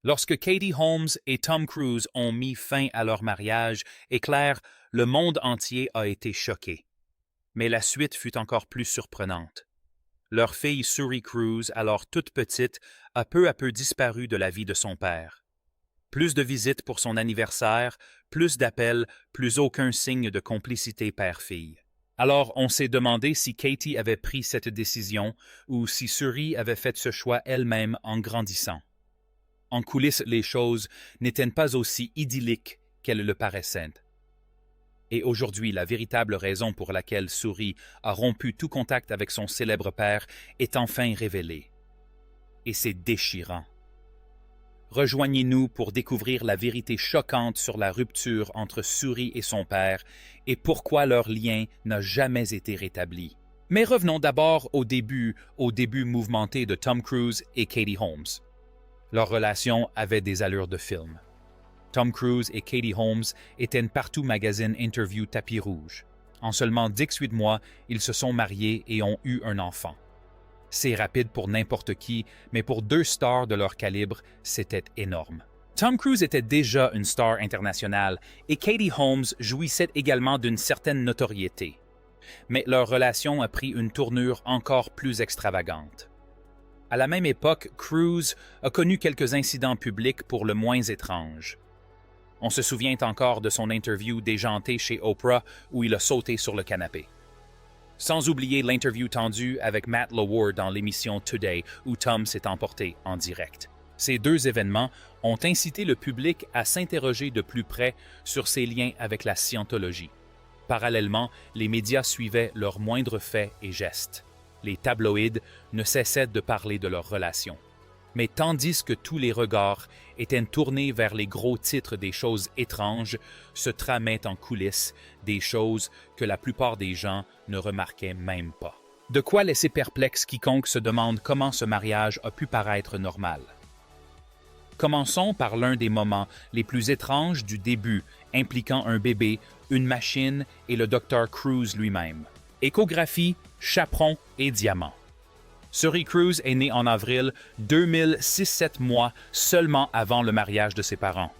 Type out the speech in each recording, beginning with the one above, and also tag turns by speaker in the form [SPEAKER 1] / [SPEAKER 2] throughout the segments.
[SPEAKER 1] Lorsque Katie Holmes et Tom Cruise ont mis fin à leur mariage, éclair, le monde entier a été choqué. Mais la suite fut encore plus surprenante. Leur fille Suri Cruise, alors toute petite, a peu à peu disparu de la vie de son père. Plus de visites pour son anniversaire, plus d'appels, plus aucun signe de complicité père-fille. Alors on s'est demandé si Katie avait pris cette décision ou si Suri avait fait ce choix elle-même en grandissant. En coulisses, les choses n'étaient pas aussi idylliques qu'elles le paraissaient. Et aujourd'hui, la véritable raison pour laquelle Suri a rompu tout contact avec son célèbre père est enfin révélée. Et c'est déchirant. Rejoignez-nous pour découvrir la vérité choquante sur la rupture entre Suri et son père et pourquoi leur lien n'a jamais été rétabli. Mais revenons d'abord au début mouvementé de Tom Cruise et Katie Holmes. Leur relation avait des allures de film. Tom Cruise et Katie Holmes étaient partout magazine Interview Tapis Rouge. En seulement 18 mois, ils se sont mariés et ont eu un enfant. C'est rapide pour n'importe qui, mais pour deux stars de leur calibre, c'était énorme. Tom Cruise était déjà une star internationale et Katie Holmes jouissait également d'une certaine notoriété. Mais leur relation a pris une tournure encore plus extravagante. À la même époque, Cruise a connu quelques incidents publics pour le moins étranges. On se souvient encore de son interview déjantée chez Oprah où il a sauté sur le canapé. Sans oublier l'interview tendue avec Matt Lauer dans l'émission Today où Tom s'est emporté en direct. Ces deux événements ont incité le public à s'interroger de plus près sur ses liens avec la scientologie. Parallèlement, les médias suivaient leurs moindres faits et gestes. Les tabloïds ne cessaient de parler de leur relation. Mais tandis que tous les regards étaient tournés vers les gros titres des choses étranges, se tramaient en coulisses des choses que la plupart des gens ne remarquaient même pas. De quoi laisser perplexe quiconque se demande comment ce mariage a pu paraître normal. Commençons par l'un des moments les plus étranges du début, impliquant un bébé, une machine et le Dr. Cruise lui-même. Échographie, chaperon et diamant. Suri Cruise est né en avril 2006-7 mois seulement avant le mariage de ses parents.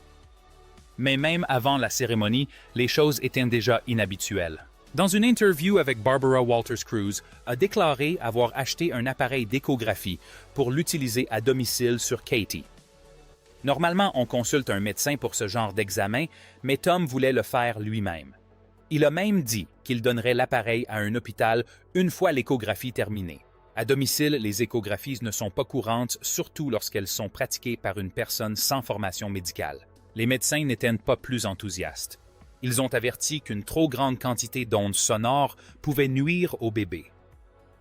[SPEAKER 1] Mais même avant la cérémonie, les choses étaient déjà inhabituelles. Dans une interview avec Barbara Walters Cruise, a déclaré avoir acheté un appareil d'échographie pour l'utiliser à domicile sur Katie. Normalement, on consulte un médecin pour ce genre d'examen, mais Tom voulait le faire lui-même. Il a même dit qu'il donnerait l'appareil à un hôpital une fois l'échographie terminée. À domicile, les échographies ne sont pas courantes, surtout lorsqu'elles sont pratiquées par une personne sans formation médicale. Les médecins n'étaient pas plus enthousiastes. Ils ont averti qu'une trop grande quantité d'ondes sonores pouvait nuire au bébé.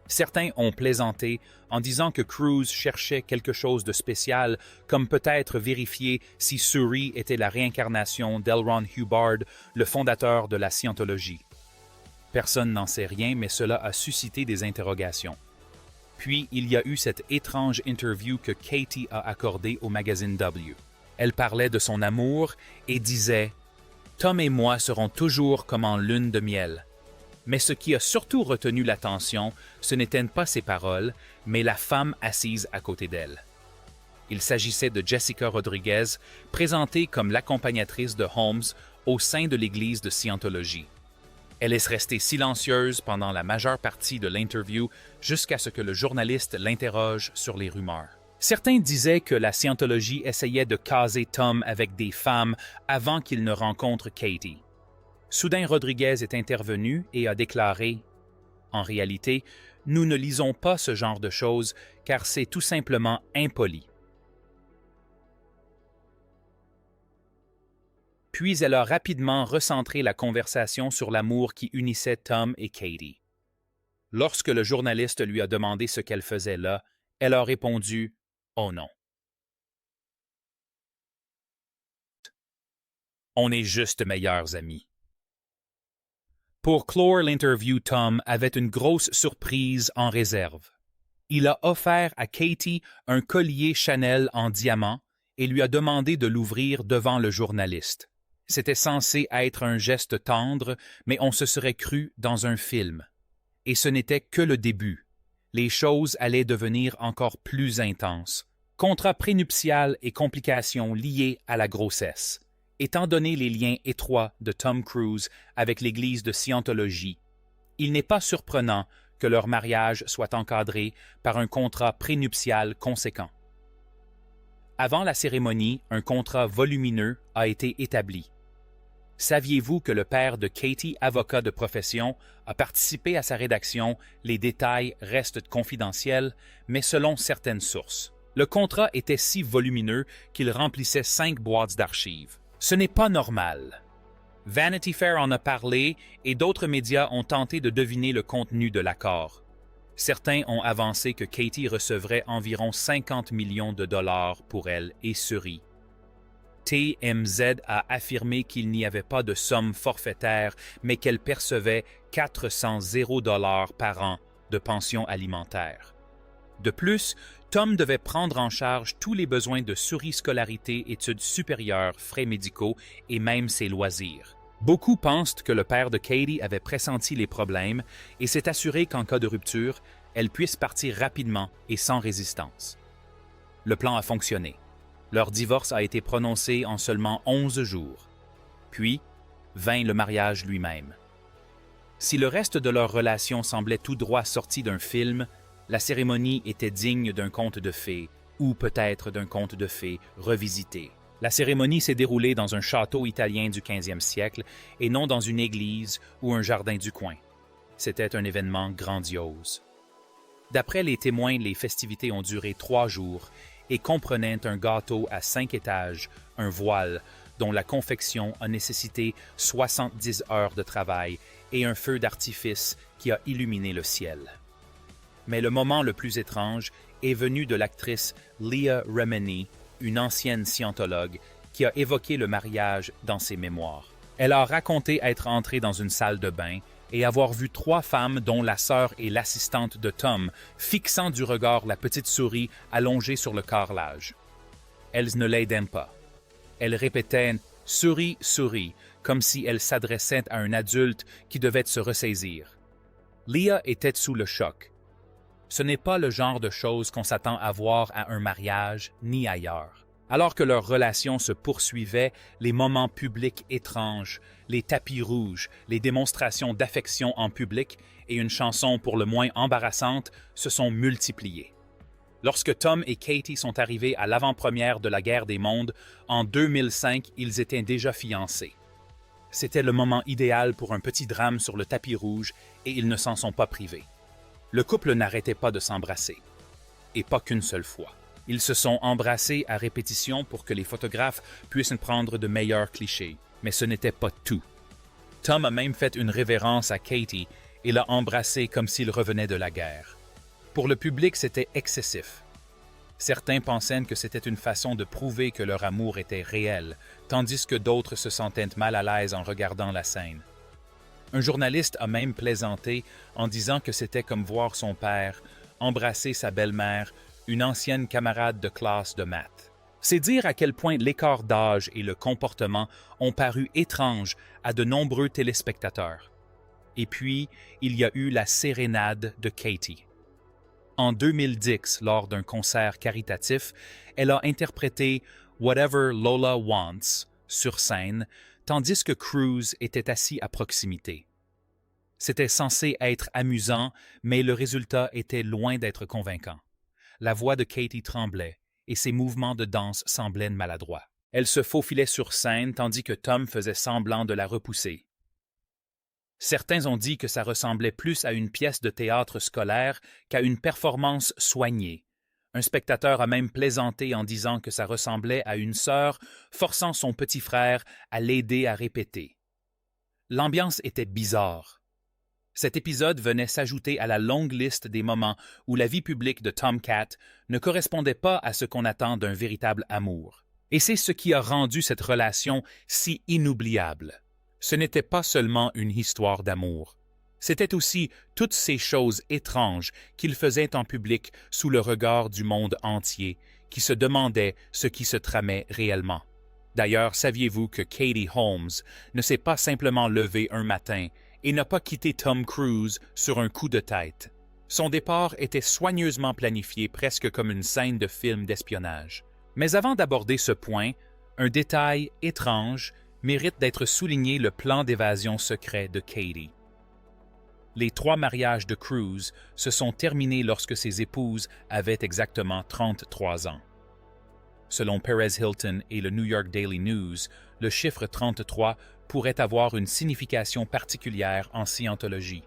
[SPEAKER 1] Certains ont plaisanté en disant que Cruise cherchait quelque chose de spécial, comme peut-être vérifier si Suri était la réincarnation d'L. Ron Hubbard, le fondateur de la scientologie. Personne n'en sait rien, mais cela a suscité des interrogations. Puis, il y a eu cette étrange interview que Katie a accordée au magazine W. Elle parlait de son amour et disait « Tom et moi serons toujours comme en lune de miel ». Mais ce qui a surtout retenu l'attention, ce n'étaient pas ses paroles, mais la femme assise à côté d'elle. Il s'agissait de Jessica Rodriguez, présentée comme l'accompagnatrice de Holmes au sein de l'Église de Scientologie. Elle est restée silencieuse pendant la majeure partie de l'interview jusqu'à ce que le journaliste l'interroge sur les rumeurs. Certains disaient que la Scientologie essayait de caser Tom avec des femmes avant qu'il ne rencontre Katie. Soudain, Rodriguez est intervenu et a déclaré « En réalité, nous ne lisons pas ce genre de choses car c'est tout simplement impoli. » Puis elle a rapidement recentré la conversation sur l'amour qui unissait Tom et Katie. Lorsque le journaliste lui a demandé ce qu'elle faisait là, elle a répondu « Oh non. On est juste meilleurs amis. » Pour clore l'interview, Tom avait une grosse surprise en réserve. Il a offert à Katie un collier Chanel en diamant et lui a demandé de l'ouvrir devant le journaliste. C'était censé être un geste tendre, mais on se serait cru dans un film. Et ce n'était que le début. Les choses allaient devenir encore plus intenses. Contrat prénuptial et complications liées à la grossesse. Étant donné les liens étroits de Tom Cruise avec l'Église de Scientologie, il n'est pas surprenant que leur mariage soit encadré par un contrat prénuptial conséquent. Avant la cérémonie, un contrat volumineux a été établi. Saviez-vous que le père de Katie, avocat de profession, a participé à sa rédaction? Les détails restent confidentiels, mais selon certaines sources. Le contrat était si volumineux qu'il remplissait 5 boîtes d'archives. Ce n'est pas normal. Vanity Fair en a parlé et d'autres médias ont tenté de deviner le contenu de l'accord. Certains ont avancé que Katie recevrait environ 50 millions de dollars pour elle et Suri. TMZ a affirmé qu'il n'y avait pas de somme forfaitaire, mais qu'elle percevait 400 $ par an de pension alimentaire. De plus, Tom devait prendre en charge tous les besoins de Suri, scolarité, études supérieures, frais médicaux et même ses loisirs. Beaucoup pensent que le père de Katie avait pressenti les problèmes et s'est assuré qu'en cas de rupture, elle puisse partir rapidement et sans résistance. Le plan a fonctionné. Leur divorce a été prononcé en seulement 11 jours. Puis, vint le mariage lui-même. Si le reste de leur relation semblait tout droit sorti d'un film, la cérémonie était digne d'un conte de fées, ou peut-être d'un conte de fées revisité. La cérémonie s'est déroulée dans un château italien du 15e siècle et non dans une église ou un jardin du coin. C'était un événement grandiose. D'après les témoins, les festivités ont duré 3 jours et comprenaient un gâteau à 5 étages, un voile, dont la confection a nécessité 70 heures de travail et un feu d'artifice qui a illuminé le ciel. Mais le moment le plus étrange est venu de l'actrice Leah Remini, une ancienne scientologue, qui a évoqué le mariage dans ses mémoires. Elle a raconté être entrée dans une salle de bain et avoir vu 3 femmes, dont la sœur et l'assistante de Tom, fixant du regard la petite souris allongée sur le carrelage. Elles ne l'aidaient pas. Elles répétaient « souris, souris », comme si elles s'adressaient à un adulte qui devait se ressaisir. Leah était sous le choc. Ce n'est pas le genre de choses qu'on s'attend à voir à un mariage, ni ailleurs. Alors que leur relation se poursuivait, les moments publics étranges, les tapis rouges, les démonstrations d'affection en public et une chanson pour le moins embarrassante se sont multipliés. Lorsque Tom et Katie sont arrivés à l'avant-première de la Guerre des Mondes, en 2005, ils étaient déjà fiancés. C'était le moment idéal pour un petit drame sur le tapis rouge et ils ne s'en sont pas privés. Le couple n'arrêtait pas de s'embrasser. Et pas qu'une seule fois. Ils se sont embrassés à répétition pour que les photographes puissent prendre de meilleurs clichés. Mais ce n'était pas tout. Tom a même fait une révérence à Katie et l'a embrassée comme s'il revenait de la guerre. Pour le public, c'était excessif. Certains pensaient que c'était une façon de prouver que leur amour était réel, tandis que d'autres se sentaient mal à l'aise en regardant la scène. Un journaliste a même plaisanté en disant que c'était comme voir son père embrasser sa belle-mère, une ancienne camarade de classe de maths. C'est dire à quel point l'écart d'âge et le comportement ont paru étranges à de nombreux téléspectateurs. Et puis, il y a eu la sérénade de Katie. En 2010, lors d'un concert caritatif, elle a interprété « Whatever Lola Wants » sur scène, tandis que Cruise était assis à proximité. C'était censé être amusant, mais le résultat était loin d'être convaincant. La voix de Katie tremblait et ses mouvements de danse semblaient maladroits. Elle se faufilait sur scène tandis que Tom faisait semblant de la repousser. Certains ont dit que ça ressemblait plus à une pièce de théâtre scolaire qu'à une performance soignée. Un spectateur a même plaisanté en disant que ça ressemblait à une sœur forçant son petit frère à l'aider à répéter. L'ambiance était bizarre. Cet épisode venait s'ajouter à la longue liste des moments où la vie publique de Tom Cat ne correspondait pas à ce qu'on attend d'un véritable amour. Et c'est ce qui a rendu cette relation si inoubliable. Ce n'était pas seulement une histoire d'amour. C'était aussi toutes ces choses étranges qu'il faisait en public sous le regard du monde entier, qui se demandait ce qui se tramait réellement. D'ailleurs, saviez-vous que Katie Holmes ne s'est pas simplement levée un matin et n'a pas quitté Tom Cruise sur un coup de tête? Son départ était soigneusement planifié, presque comme une scène de film d'espionnage. Mais avant d'aborder ce point, un détail étrange mérite d'être souligné: le plan d'évasion secret de Katie. Les 3 mariages de Cruz se sont terminés lorsque ses épouses avaient exactement 33 ans. Selon Perez Hilton et le New York Daily News, le chiffre 33 pourrait avoir une signification particulière en scientologie.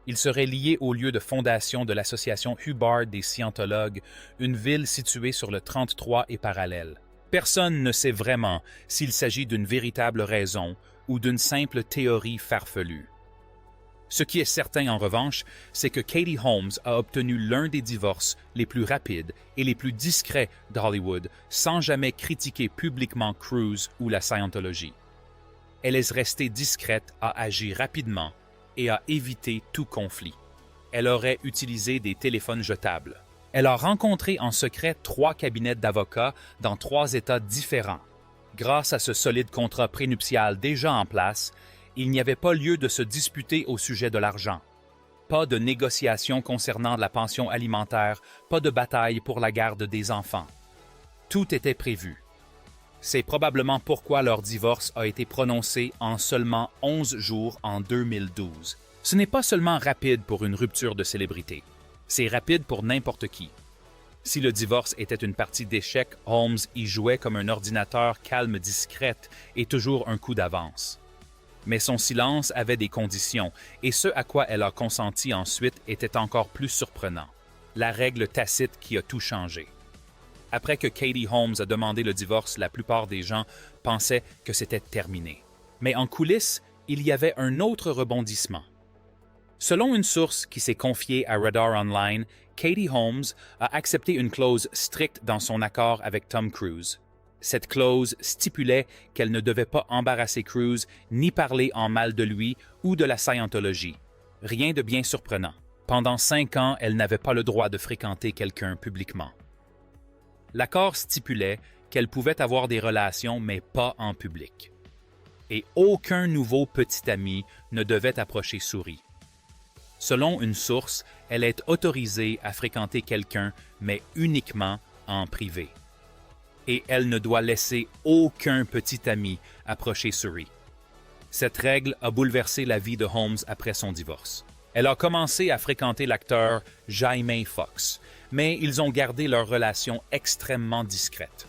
[SPEAKER 1] Il serait lié au lieu de fondation de l'association Hubbard des scientologues, une ville située sur le 33 et parallèle. Personne ne sait vraiment s'il s'agit d'une véritable raison ou d'une simple théorie farfelue. Ce qui est certain en revanche, c'est que Katie Holmes a obtenu l'un des divorces les plus rapides et les plus discrets d'Hollywood sans jamais critiquer publiquement Cruz ou la Scientologie. Elle est restée discrète, a agi rapidement et a évité tout conflit. Elle aurait utilisé des téléphones jetables. Elle a rencontré en secret 3 cabinets d'avocats dans 3 États différents. Grâce à ce solide contrat prénuptial déjà en place, il n'y avait pas lieu de se disputer au sujet de l'argent. Pas de négociations concernant la pension alimentaire, pas de bataille pour la garde des enfants. Tout était prévu. C'est probablement pourquoi leur divorce a été prononcé en seulement 11 jours en 2012. Ce n'est pas seulement rapide pour une rupture de célébrité, c'est rapide pour n'importe qui. Si le divorce était une partie d'échec, Holmes y jouait comme un ordinateur calme, discrète et toujours un coup d'avance. Mais son silence avait des conditions, et ce à quoi elle a consenti ensuite était encore plus surprenant. La règle tacite qui a tout changé. Après que Katie Holmes a demandé le divorce, la plupart des gens pensaient que c'était terminé. Mais en coulisses, il y avait un autre rebondissement. Selon une source qui s'est confiée à Radar Online, Katie Holmes a accepté une clause stricte dans son accord avec Tom Cruise. Cette clause stipulait qu'elle ne devait pas embarrasser Cruise ni parler en mal de lui ou de la Scientologie. Rien de bien surprenant. Pendant 5 ans, elle n'avait pas le droit de fréquenter quelqu'un publiquement. L'accord stipulait qu'elle pouvait avoir des relations, mais pas en public. Et aucun nouveau petit ami ne devait approcher Suri. Selon une source, elle est autorisée à fréquenter quelqu'un, mais uniquement en privé. Et elle ne doit laisser aucun petit ami approcher Suri. Cette règle a bouleversé la vie de Holmes après son divorce. Elle a commencé à fréquenter l'acteur Jamie Foxx, mais ils ont gardé leur relation extrêmement discrète.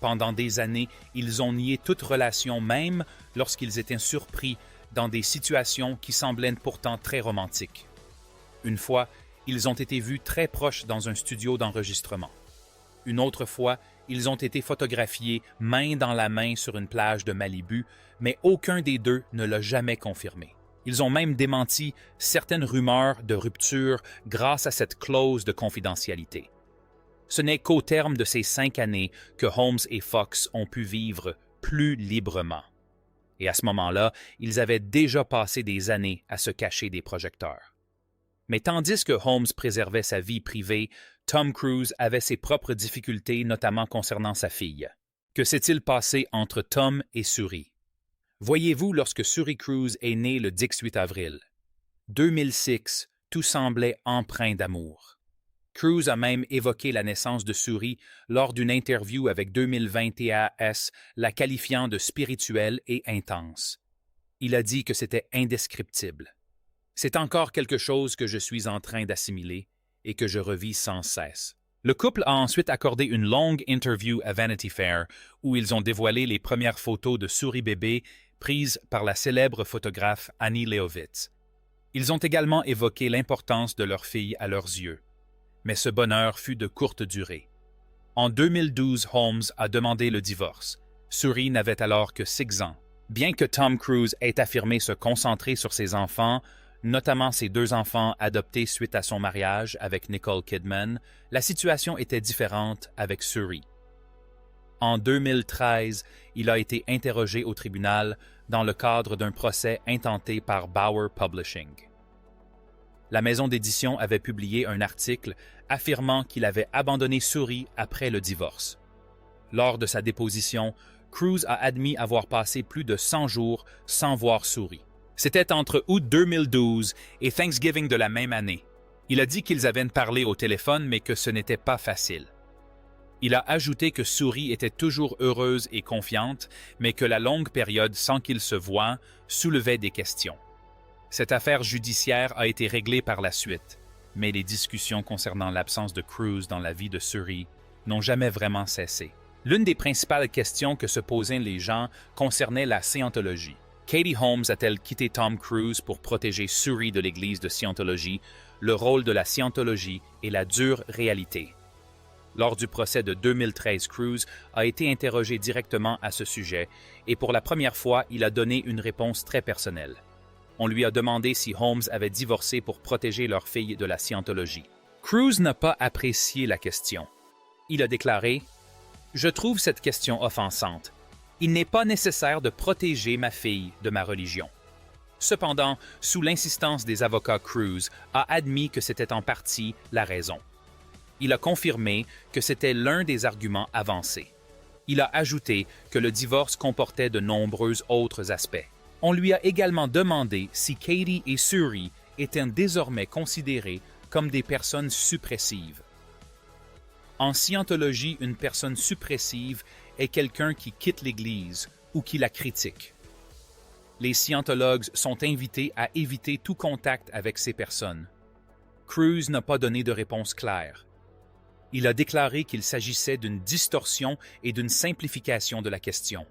[SPEAKER 1] Pendant des années, ils ont nié toute relation, même lorsqu'ils étaient surpris dans des situations qui semblaient pourtant très romantiques. Une fois, ils ont été vus très proches dans un studio d'enregistrement. Une autre fois, ils ont été photographiés main dans la main sur une plage de Malibu, mais aucun des deux ne l'a jamais confirmé. Ils ont même démenti certaines rumeurs de rupture grâce à cette clause de confidentialité. Ce n'est qu'au terme de ces 5 années que Holmes et Fox ont pu vivre plus librement. Et à ce moment-là, ils avaient déjà passé des années à se cacher des projecteurs. Mais tandis que Holmes préservait sa vie privée, Tom Cruise avait ses propres difficultés, notamment concernant sa fille. Que s'est-il passé entre Tom et Suri? Voyez-vous, lorsque Suri Cruise est né le 18 avril 2006, tout semblait empreint d'amour. Cruise a même évoqué la naissance de Suri lors d'une interview avec 2020 TAS, la qualifiant de spirituelle et intense. Il a dit que c'était indescriptible. C'est encore quelque chose que je suis en train d'assimiler et que je revis sans cesse. Le couple a ensuite accordé une longue interview à Vanity Fair où ils ont dévoilé les premières photos de Suri bébé prises par la célèbre photographe Annie Leibovitz. Ils ont également évoqué l'importance de leur fille à leurs yeux. Mais ce bonheur fut de courte durée. En 2012, Holmes a demandé le divorce. Suri n'avait alors que 6 ans. Bien que Tom Cruise ait affirmé se concentrer sur ses enfants, notamment ses 2 enfants adoptés suite à son mariage avec Nicole Kidman, la situation était différente avec Suri. En 2013, il a été interrogé au tribunal dans le cadre d'un procès intenté par Bauer Publishing. La maison d'édition avait publié un article affirmant qu'il avait abandonné Suri après le divorce. Lors de sa déposition, Cruise a admis avoir passé plus de 100 jours sans voir Suri. C'était entre août 2012 et Thanksgiving de la même année. Il a dit qu'ils avaient parlé au téléphone, mais que ce n'était pas facile. Il a ajouté que Suri était toujours heureuse et confiante, mais que la longue période sans qu'ils se voient soulevait des questions. Cette affaire judiciaire a été réglée par la suite, mais les discussions concernant l'absence de Cruz dans la vie de Suri n'ont jamais vraiment cessé. L'une des principales questions que se posaient les gens concernait la scientologie. Katie Holmes a-t-elle quitté Tom Cruise pour protéger Suri de l'église de Scientologie, le rôle de la scientologie et la dure réalité? Lors du procès de 2013, Cruise a été interrogé directement à ce sujet et pour la première fois, il a donné une réponse très personnelle. On lui a demandé si Holmes avait divorcé pour protéger leur fille de la scientologie. Cruise n'a pas apprécié la question. Il a déclaré « Je trouve cette question offensante. Il n'est pas nécessaire de protéger ma fille de ma religion. » Cependant, sous l'insistance des avocats, Cruise a admis que c'était en partie la raison. Il a confirmé que c'était l'un des arguments avancés. Il a ajouté que le divorce comportait de nombreux autres aspects. On lui a également demandé si Katie et Suri étaient désormais considérées comme des personnes suppressives. En scientologie, une personne suppressive est quelqu'un qui quitte l'Église ou qui la critique. Les scientologues sont invités à éviter tout contact avec ces personnes. Cruise n'a pas donné de réponse claire. Il a déclaré qu'il s'agissait d'une distorsion et d'une simplification de la question.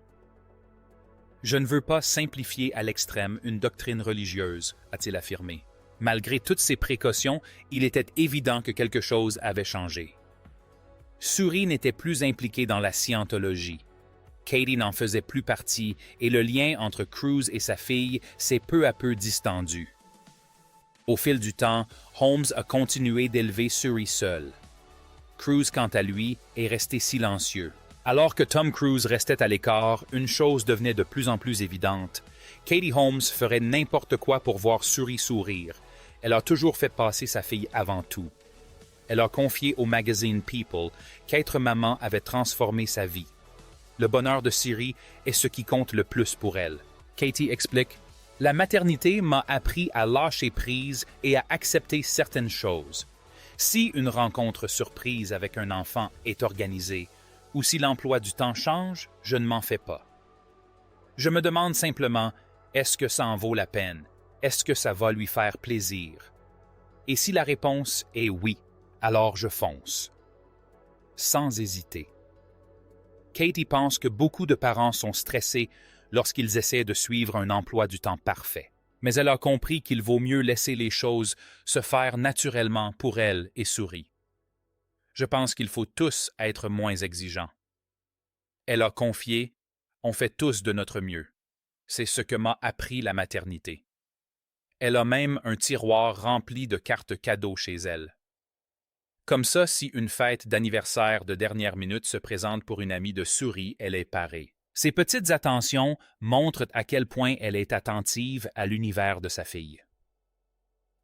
[SPEAKER 1] « Je ne veux pas simplifier à l'extrême une doctrine religieuse », a-t-il affirmé. Malgré toutes ces précautions, il était évident que quelque chose avait changé. Suri n'était plus impliqué dans la scientologie. Katie n'en faisait plus partie et le lien entre Cruise et sa fille s'est peu à peu distendu. Au fil du temps, Holmes a continué d'élever Suri seul. Cruise, quant à lui, est resté silencieux. Alors que Tom Cruise restait à l'écart, une chose devenait de plus en plus évidente. Katie Holmes ferait n'importe quoi pour voir Suri sourire. Elle a toujours fait passer sa fille avant tout. Elle a confié au magazine People qu'être maman avait transformé sa vie. Le bonheur de Suri est ce qui compte le plus pour elle. Katie explique « La maternité m'a appris à lâcher prise et à accepter certaines choses. Si une rencontre surprise avec un enfant est organisée, ou si l'emploi du temps change, je ne m'en fais pas. Je me demande simplement, est-ce que ça en vaut la peine? Est-ce que ça va lui faire plaisir? Et si la réponse est oui, alors je fonce. Sans hésiter. Katie pense que beaucoup de parents sont stressés lorsqu'ils essaient de suivre un emploi du temps parfait. Mais elle a compris qu'il vaut mieux laisser les choses se faire naturellement pour elle et Suri. Je pense qu'il faut tous être moins exigeants. Elle a confié « On fait tous de notre mieux. C'est ce que m'a appris la maternité. » Elle a même un tiroir rempli de cartes cadeaux chez elle. Comme ça, si une fête d'anniversaire de dernière minute se présente pour une amie de Suri, elle est parée. Ces petites attentions montrent à quel point elle est attentive à l'univers de sa fille.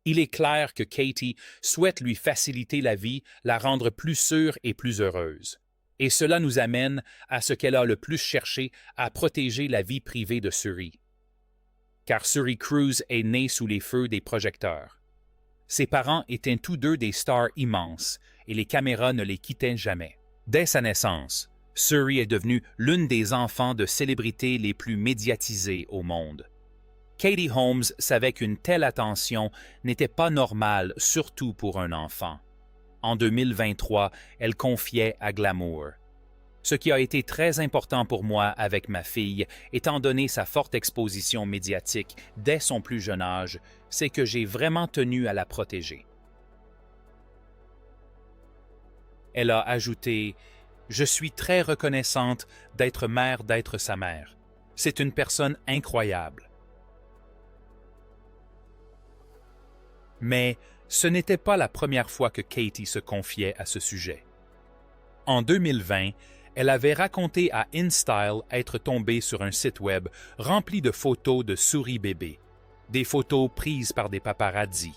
[SPEAKER 1] Il est clair que Katie souhaite lui faciliter la vie, la rendre plus sûre et plus heureuse. Et cela nous amène à ce qu'elle a le plus cherché à protéger la vie privée de Suri. Car Suri Cruise est née sous les feux des projecteurs. Ses parents étaient tous deux des stars immenses et les caméras ne les quittaient jamais. Dès sa naissance, Suri est devenue l'une des enfants de célébrités les plus médiatisées au monde. Katie Holmes savait qu'une telle attention n'était pas normale, surtout pour un enfant. En 2023, elle confiait à Glamour. Ce qui a été très important pour moi avec ma fille, étant donné sa forte exposition médiatique dès son plus jeune âge, c'est que j'ai vraiment tenu à la protéger. Elle a ajouté « Je suis très reconnaissante d'être mère, d'être sa mère. C'est une personne incroyable. » Mais ce n'était pas la première fois que Katie se confiait à ce sujet. En 2020, elle avait raconté à InStyle être tombée sur un site web rempli de photos de Suri bébé, des photos prises par des paparazzi.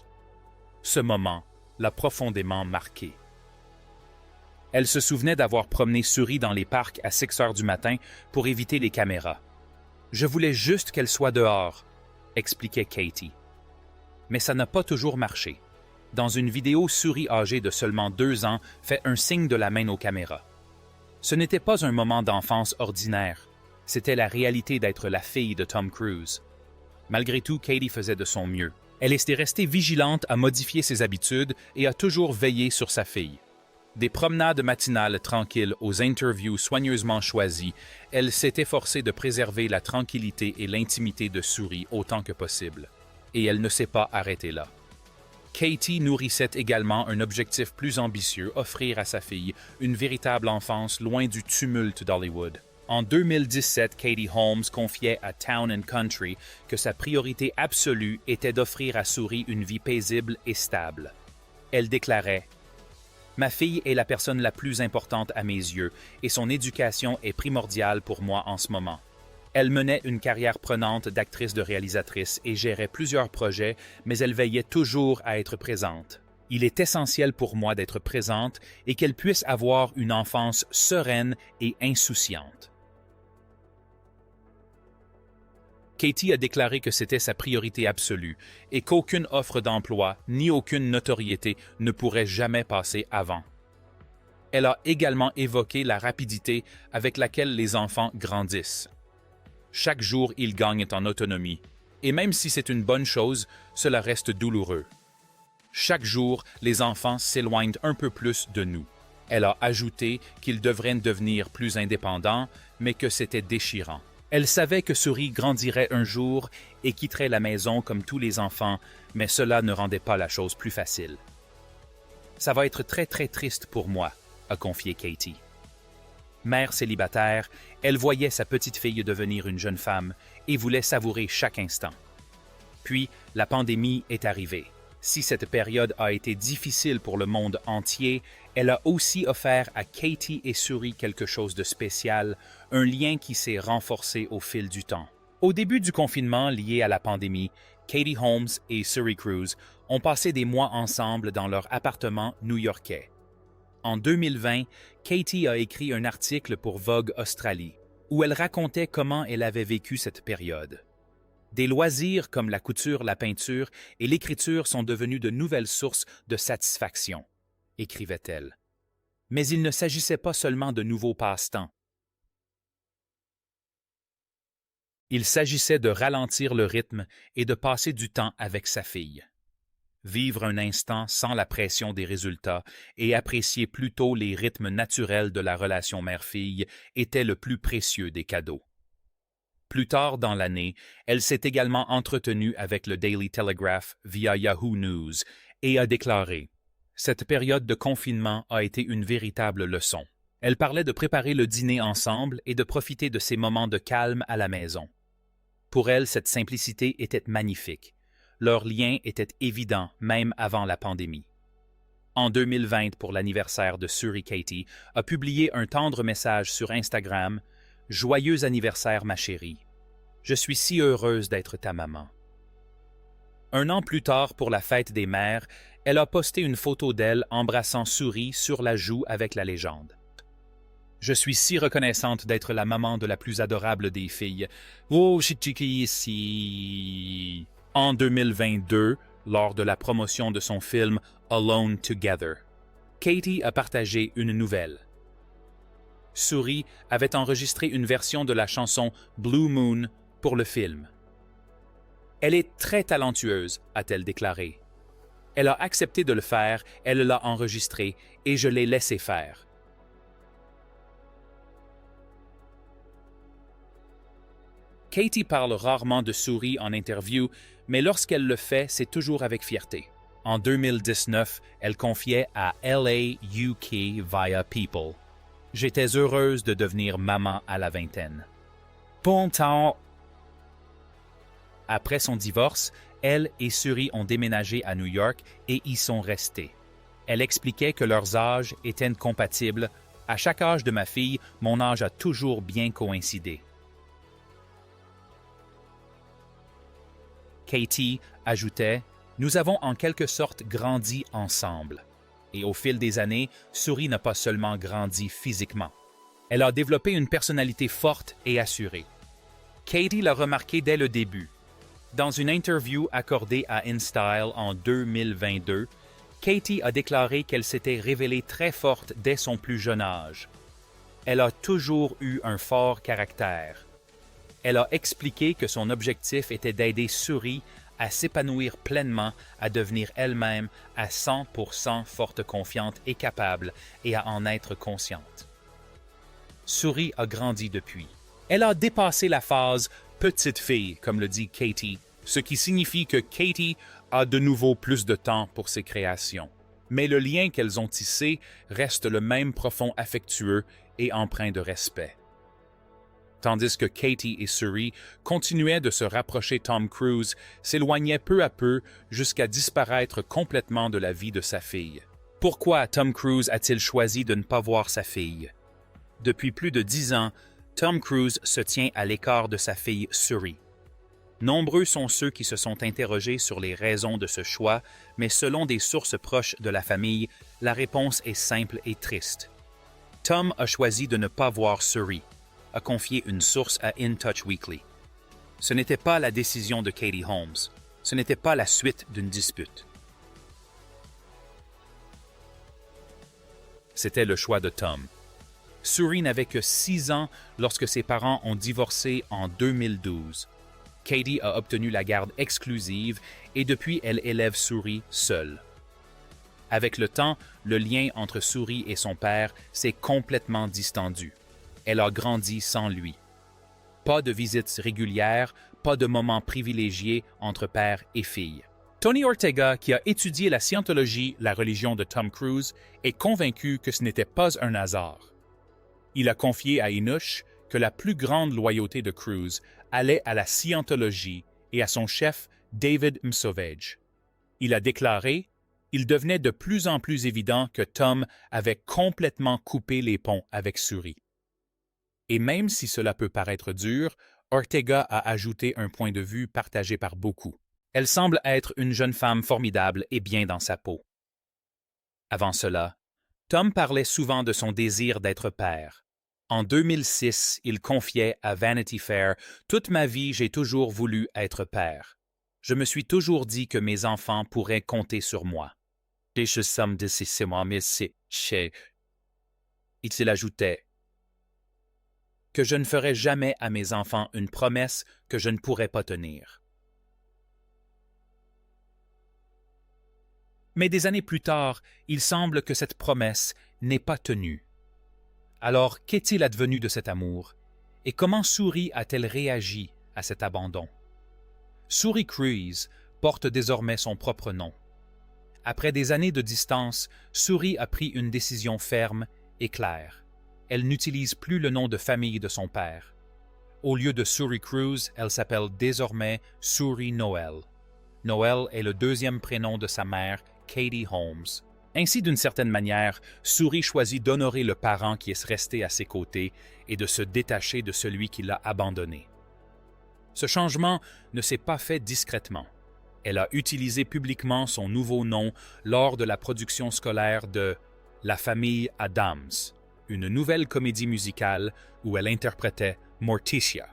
[SPEAKER 1] Ce moment l'a profondément marquée. Elle se souvenait d'avoir promené Suri dans les parcs à 6 heures du matin pour éviter les caméras. « Je voulais juste qu'elle soit dehors », expliquait Katie. Mais ça n'a pas toujours marché. Dans une vidéo, Suri, âgée de seulement 2 ans, fait un signe de la main aux caméras. Ce n'était pas un moment d'enfance ordinaire, c'était la réalité d'être la fille de Tom Cruise. Malgré tout, Katie faisait de son mieux. Elle était restée vigilante à modifier ses habitudes et a toujours veillé sur sa fille. Des promenades matinales tranquilles aux interviews soigneusement choisies, elle s'est efforcée de préserver la tranquillité et l'intimité de Suri autant que possible. Et elle ne s'est pas arrêtée là. Katie nourrissait également un objectif plus ambitieux, offrir à sa fille une véritable enfance loin du tumulte d'Hollywood. En 2017, Katie Holmes confiait à Town & Country que sa priorité absolue était d'offrir à Suri une vie paisible et stable. Elle déclarait « Ma fille est la personne la plus importante à mes yeux et son éducation est primordiale pour moi en ce moment. Elle menait une carrière prenante d'actrice de réalisatrice et gérait plusieurs projets, mais elle veillait toujours à être présente. Il est essentiel pour moi d'être présente et qu'elle puisse avoir une enfance sereine et insouciante. » Katie a déclaré que c'était sa priorité absolue et qu'aucune offre d'emploi ni aucune notoriété ne pourrait jamais passer avant. Elle a également évoqué la rapidité avec laquelle les enfants grandissent. Chaque jour, ils gagnent en autonomie, et même si c'est une bonne chose, cela reste douloureux. Chaque jour, les enfants s'éloignent un peu plus de nous. Elle a ajouté qu'ils devraient devenir plus indépendants, mais que c'était déchirant. Elle savait que Suri grandirait un jour et quitterait la maison comme tous les enfants, mais cela ne rendait pas la chose plus facile. « Ça va être très très triste pour moi », a confié Katie. Mère célibataire, elle voyait sa petite fille devenir une jeune femme et voulait savourer chaque instant. Puis, la pandémie est arrivée. Si cette période a été difficile pour le monde entier, elle a aussi offert à Katie et Suri quelque chose de spécial, un lien qui s'est renforcé au fil du temps. Au début du confinement lié à la pandémie, Katie Holmes et Suri Cruise ont passé des mois ensemble dans leur appartement new-yorkais. En 2020, Katie a écrit un article pour Vogue Australie, où elle racontait comment elle avait vécu cette période. Des loisirs comme la couture, la peinture et l'écriture sont devenus de nouvelles sources de satisfaction, écrivait-elle. Mais il ne s'agissait pas seulement de nouveaux passe-temps. Il s'agissait de ralentir le rythme et de passer du temps avec sa fille. Vivre un instant sans la pression des résultats et apprécier plutôt les rythmes naturels de la relation mère-fille était le plus précieux des cadeaux. Plus tard dans l'année, elle s'est également entretenue avec le Daily Telegraph via Yahoo News et a déclaré « Cette période de confinement a été une véritable leçon. » Elle parlait de préparer le dîner ensemble et de profiter de ces moments de calme à la maison. Pour elle, cette simplicité était magnifique. Leur lien était évident même avant la pandémie. En 2020, pour l'anniversaire de Suri, Katie a publié un tendre message sur Instagram « Joyeux anniversaire, ma chérie. Je suis si heureuse d'être ta maman. » Un an plus tard, pour la fête des mères, elle a posté une photo d'elle embrassant Suri sur la joue avec la légende. « Je suis si reconnaissante d'être la maman de la plus adorable des filles. Oh, chichiki ici. » En 2022, lors de la promotion de son film Alone Together, Katie a partagé une nouvelle. Suri avait enregistré une version de la chanson Blue Moon pour le film. Elle est très talentueuse, a-t-elle déclaré. Elle a accepté de le faire, elle l'a enregistré et je l'ai laissé faire. Katie parle rarement de Suri en interview, mais lorsqu'elle le fait, c'est toujours avec fierté. En 2019, elle confiait à LA UK via People. « J'étais heureuse de devenir maman à la vingtaine. » Bon temps! Après son divorce, elle et Suri ont déménagé à New York et y sont restés. Elle expliquait que leurs âges étaient compatibles. « À chaque âge de ma fille, mon âge a toujours bien coïncidé. » Katie ajoutait « Nous avons en quelque sorte grandi ensemble. » Et au fil des années, Suri n'a pas seulement grandi physiquement. Elle a développé une personnalité forte et assurée. Katie l'a remarqué dès le début. Dans une interview accordée à InStyle en 2022, Katie a déclaré qu'elle s'était révélée très forte dès son plus jeune âge. Elle a toujours eu un fort caractère. Elle a expliqué que son objectif était d'aider Suri à s'épanouir pleinement, à devenir elle-même à 100% forte, confiante et capable, et à en être consciente. Suri a grandi depuis. Elle a dépassé la phase « petite fille », comme le dit Katie, ce qui signifie que Katie a de nouveau plus de temps pour ses créations. Mais le lien qu'elles ont tissé reste le même profond, affectueux et empreint de respect. Tandis que Katie et Suri continuaient de se rapprocher, Tom Cruise s'éloignait peu à peu jusqu'à disparaître complètement de la vie de sa fille. Pourquoi Tom Cruise a-t-il choisi de ne pas voir sa fille? Depuis plus de 10 ans, Tom Cruise se tient à l'écart de sa fille Suri. Nombreux sont ceux qui se sont interrogés sur les raisons de ce choix, mais selon des sources proches de la famille, la réponse est simple et triste. Tom a choisi de ne pas voir Suri, a confié une source à In Touch Weekly. Ce n'était pas la décision de Katie Holmes. Ce n'était pas la suite d'une dispute. C'était le choix de Tom. Suri n'avait que 6 ans lorsque ses parents ont divorcé en 2012. Katie a obtenu la garde exclusive et depuis elle élève Suri seule. Avec le temps, le lien entre Suri et son père s'est complètement distendu. Elle a grandi sans lui. Pas de visites régulières, pas de moments privilégiés entre père et fille. Tony Ortega, qui a étudié la scientologie, la religion de Tom Cruise, est convaincu que ce n'était pas un hasard. Il a confié à Inush que la plus grande loyauté de Cruise allait à la scientologie et à son chef David Msovej. Il a déclaré « Il devenait de plus en plus évident que Tom avait complètement coupé les ponts avec Suri. » Et même si cela peut paraître dur, Ortega a ajouté un point de vue partagé par beaucoup. Elle semble être une jeune femme formidable et bien dans sa peau. Avant cela, Tom parlait souvent de son désir d'être père. En 2006, il confiait à Vanity Fair « Toute ma vie, j'ai toujours voulu être père. Je me suis toujours dit que mes enfants pourraient compter sur moi. » Il ajoutait que je ne ferai jamais à mes enfants une promesse que je ne pourrai pas tenir. Mais des années plus tard, il semble que cette promesse n'est pas tenue. Alors, qu'est-il advenu de cet amour? Et comment Suri a-t-elle réagi à cet abandon? Suri Cruise porte désormais son propre nom. Après des années de distance, Suri a pris une décision ferme et claire. Elle n'utilise plus le nom de famille de son père. Au lieu de Suri Cruise, elle s'appelle désormais Suri Noel. Noel est le deuxième prénom de sa mère, Katie Holmes. Ainsi, d'une certaine manière, Suri choisit d'honorer le parent qui est resté à ses côtés et de se détacher de celui qui l'a abandonné. Ce changement ne s'est pas fait discrètement. Elle a utilisé publiquement son nouveau nom lors de la production scolaire de La famille Addams, une nouvelle comédie musicale où elle interprétait Morticia.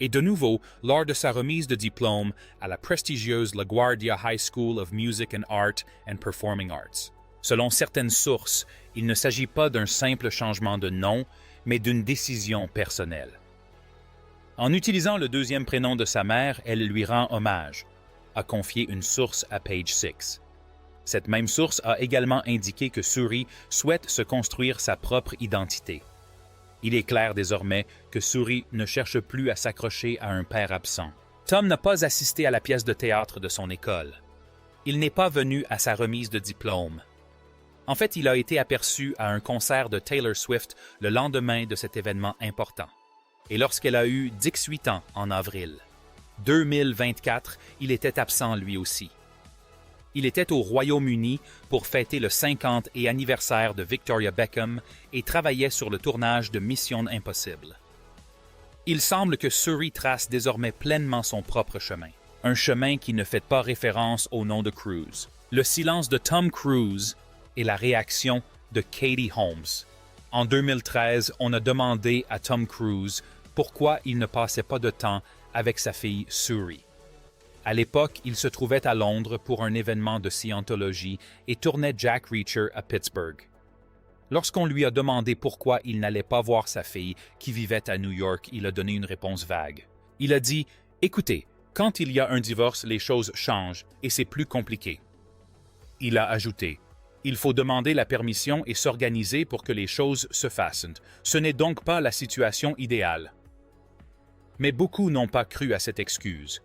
[SPEAKER 1] Et de nouveau, lors de sa remise de diplôme à la prestigieuse LaGuardia High School of Music and Art and Performing Arts. Selon certaines sources, il ne s'agit pas d'un simple changement de nom, mais d'une décision personnelle. En utilisant le deuxième prénom de sa mère, elle lui rend hommage, a confié une source à Page Six. Cette même source a également indiqué que Suri souhaite se construire sa propre identité. Il est clair désormais que Suri ne cherche plus à s'accrocher à un père absent. Tom n'a pas assisté à la pièce de théâtre de son école. Il n'est pas venu à sa remise de diplôme. En fait, il a été aperçu à un concert de Taylor Swift le lendemain de cet événement important. Et lorsqu'elle a eu 18 ans en avril 2024, il était absent lui aussi. Il était au Royaume-Uni pour fêter le 50e anniversaire de Victoria Beckham et travaillait sur le tournage de Mission Impossible. Il semble que Suri trace désormais pleinement son propre chemin, un chemin qui ne fait pas référence au nom de Cruise. Le silence de Tom Cruise et la réaction de Katie Holmes. En 2013, on a demandé à Tom Cruise pourquoi il ne passait pas de temps avec sa fille Suri. À l'époque, il se trouvait à Londres pour un événement de scientologie et tournait Jack Reacher à Pittsburgh. Lorsqu'on lui a demandé pourquoi il n'allait pas voir sa fille, qui vivait à New York, il a donné une réponse vague. Il a dit « Écoutez, quand il y a un divorce, les choses changent et c'est plus compliqué. » Il a ajouté « Il faut demander la permission et s'organiser pour que les choses se fassent. Ce n'est donc pas la situation idéale. » Mais beaucoup n'ont pas cru à cette excuse.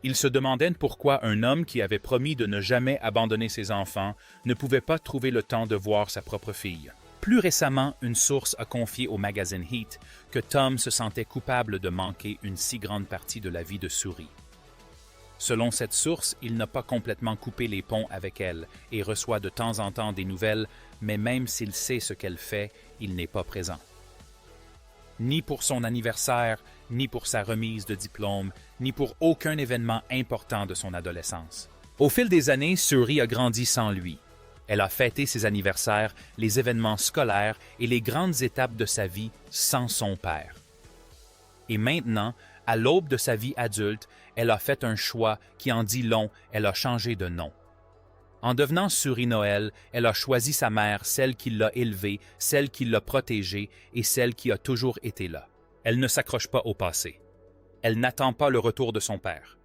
[SPEAKER 1] Ils se demandaient pourquoi un homme qui avait promis de ne jamais abandonner ses enfants ne pouvait pas trouver le temps de voir sa propre fille. Plus récemment, une source a confié au magazine Heat que Tom se sentait coupable de manquer une si grande partie de la vie de Suri. Selon cette source, il n'a pas complètement coupé les ponts avec elle et reçoit de temps en temps des nouvelles, mais même s'il sait ce qu'elle fait, il n'est pas présent. Ni pour son anniversaire, ni pour sa remise de diplôme, ni pour aucun événement important de son adolescence. Au fil des années, Suri a grandi sans lui. Elle a fêté ses anniversaires, les événements scolaires et les grandes étapes de sa vie sans son père. Et maintenant, à l'aube de sa vie adulte, elle a fait un choix qui en dit long, elle a changé de nom. En devenant Suri Noël, elle a choisi sa mère, celle qui l'a élevée, celle qui l'a protégée et celle qui a toujours été là. Elle ne s'accroche pas au passé. Elle n'attend pas le retour de son père.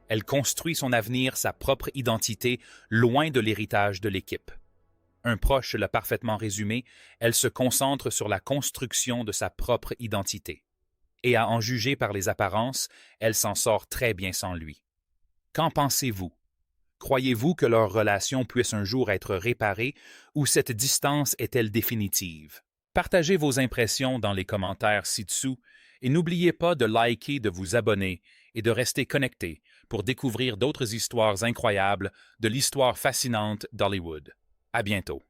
[SPEAKER 1] Elle construit son avenir, sa propre identité, loin de l'héritage de l'équipe. Un proche l'a parfaitement résumé, elle se concentre sur la construction de sa propre identité. Et à en juger par les apparences, elle s'en sort très bien sans lui. Qu'en pensez-vous? Croyez-vous que leur relation puisse un jour être réparée ou cette distance est-elle définitive? Partagez vos impressions dans les commentaires ci-dessous et n'oubliez pas de liker, de vous abonner et de rester connecté pour découvrir d'autres histoires incroyables de l'histoire fascinante d'Hollywood. À bientôt.